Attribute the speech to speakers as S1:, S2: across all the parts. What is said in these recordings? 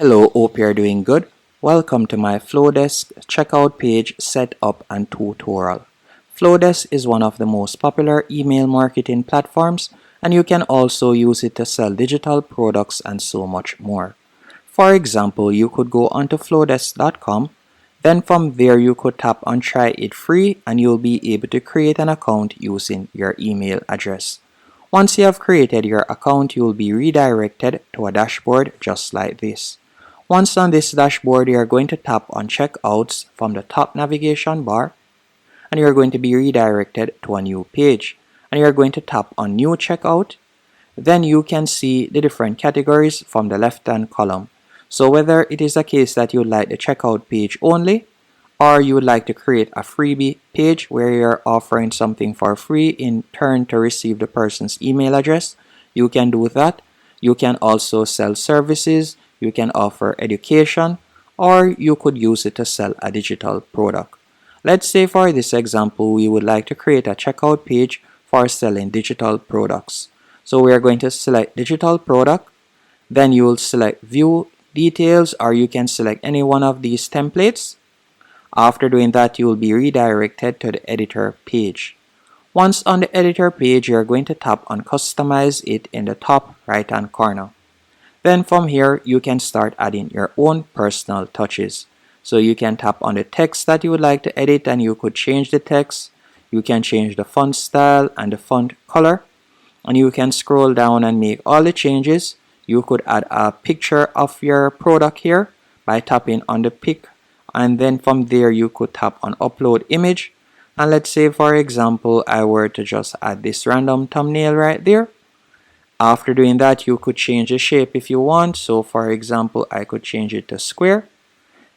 S1: Hello, hope you're doing good. Welcome to my Flodesk checkout page setup and tutorial. Flodesk is one of the most popular email marketing platforms, and you can also use it to sell digital products and so much more. For example, you could go onto flodesk.com, then from there you could tap on try it free and you'll be able to create an account using your email address. Once you have created your account, you'll be redirected to a dashboard just like this. Once on this dashboard, you are going to tap on checkouts from the top navigation bar and you're going to be redirected to a new page. And you're going to tap on new checkout. Then you can see the different categories from the left hand column. So whether it is a case that you like the checkout page only, or you would like to create a freebie page where you're offering something for free in turn to receive the person's email address, you can do that. You can also sell services, you can offer education, or you could use it to sell a digital product. Let's say for this example, we would like to create a checkout page for selling digital products. So we are going to select digital product, then you will select view details, or you can select any one of these templates. After doing that, you will be redirected to the editor page. Once on the editor page, you are going to tap on customize it in the top right hand corner. Then from here, you can start adding your own personal touches. So you can tap on the text that you would like to edit and you could change the text. You can change the font style and the font color. And you can scroll down and make all the changes. You could add a picture of your product here by tapping on the pic. And then from there, you could tap on upload image. And let's say, for example, I were to just add this random thumbnail right there. After doing that, you could change the shape if you want. So for example, I could change it to square.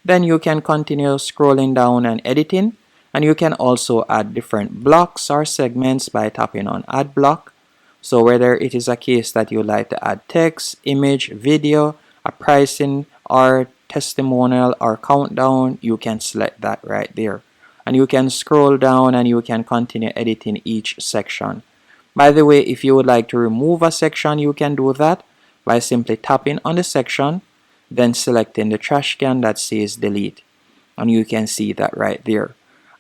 S1: Then you can continue scrolling down and editing. And you can also add different blocks or segments by tapping on add block. So whether it is a case that you like to add text, image, video, a pricing, or testimonial or countdown, you can select that right there. And you can scroll down and you can continue editing each section. By the way, if you would like to remove a section, you can do that by simply tapping on the section, then selecting the trash can that says delete. And you can see that right there.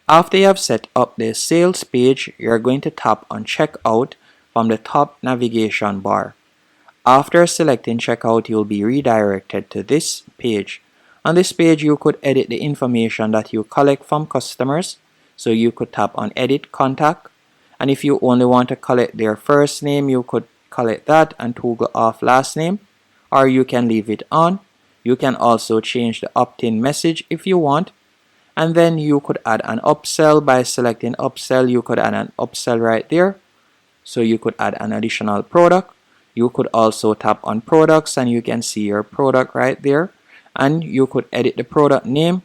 S1: After you have set up the sales page, you're going to tap on checkout from the top navigation bar. After selecting checkout, you'll be redirected to this page. On this page, you could edit the information that you collect from customers. So you could tap on edit contact. And if you only want to collect their first name, you could collect that and toggle off last name. Or you can leave it on. You can also change the opt-in message if you want. And then you could add an upsell by selecting upsell. You could add an upsell right there. So you could add an additional product. You could also tap on products and you can see your product right there. And you could edit the product name.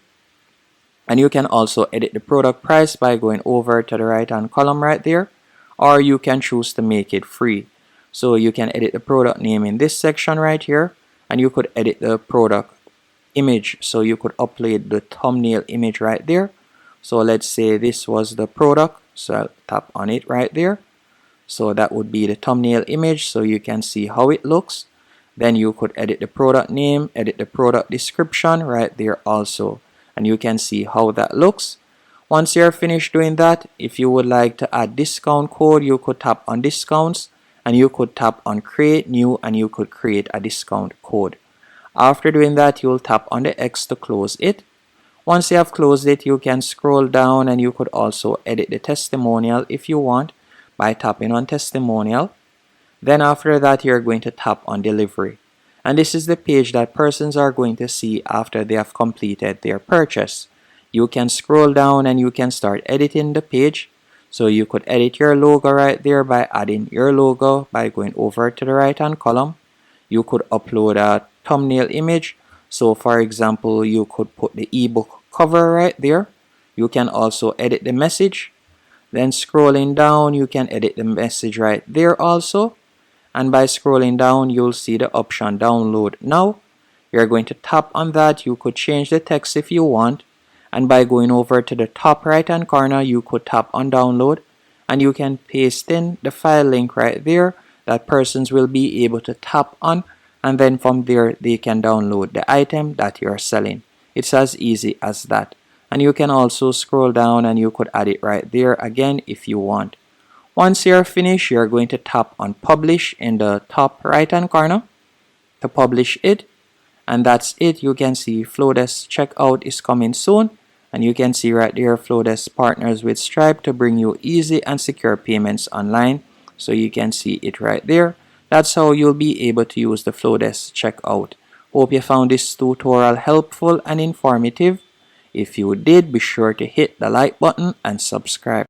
S1: And you can also edit the product price by going over to the right hand column right there. Or you can choose to make it free. So you can edit the product name in this section right here. And you could edit the product image. So you could upload the thumbnail image right there. So let's say this was the product. So I'll tap on it right there. So that would be the thumbnail image. So you can see how it looks. Then you could edit the product name, edit the product description right there also. And you can see how that looks. Once you're finished doing that, if you would like to add discount code, you could tap on discounts and you could tap on create new and you could create a discount code. After doing that, you'll tap on the X to close it. Once you have closed it, you can scroll down and you could also edit the testimonial if you want by tapping on testimonial. Then after that, you're going to tap on delivery. And this is the page that persons are going to see after they have completed their purchase. You can scroll down and you can start editing the page. So you could edit your logo right there by adding your logo by going over to the right hand column. You could upload a thumbnail image. So for example, you could put the ebook cover right there. You can also edit the message. Then scrolling down, you can edit the message right there also. And by scrolling down, you'll see the option download now. You're going to tap on that. You could change the text if you want. And by going over to the top right hand corner, you could tap on download. And you can paste in the file link right there that persons will be able to tap on and then from there they can download the item that you're selling. It's as easy as that. And you can also scroll down and you could add it right there again if you want. Once you're finished, you're going to tap on publish in the top right hand corner to publish it, and that's it. You can see Flodesk checkout is coming soon, and you can see right there Flodesk partners with Stripe to bring you easy and secure payments online. So you can see it right there. That's how you'll be able to use the Flodesk checkout. Hope you found this tutorial helpful and informative. If you did, be sure to hit the like button and subscribe.